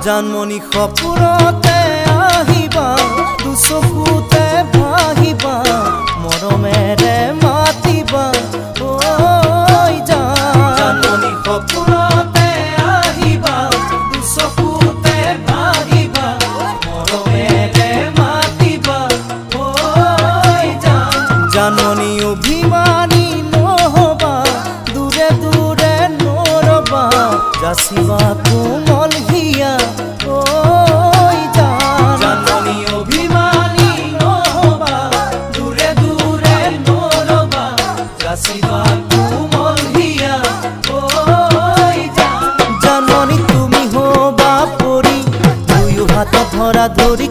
জানমণি সপোনতে আহিবা দুচকুতে ভাহিবা মৰমেৰে মাতিবা ঐ জানমণি সপোনতে আহিবা দুচকুতে ভাহিবা মৰমেৰে মাতিবা ঐ জানমণি অভিমানী নহবা দূৰে দূৰে নৰবা যাচিবা কোমল হিয়া ঐ জানমণি অভিমানী নহবা দূৰে দূৰে নৰবা যাচিবা কোমল হিয়া ঐ জানমণি তুমি হবা পৰি দুয়ো হাতত ধৰা ধৰি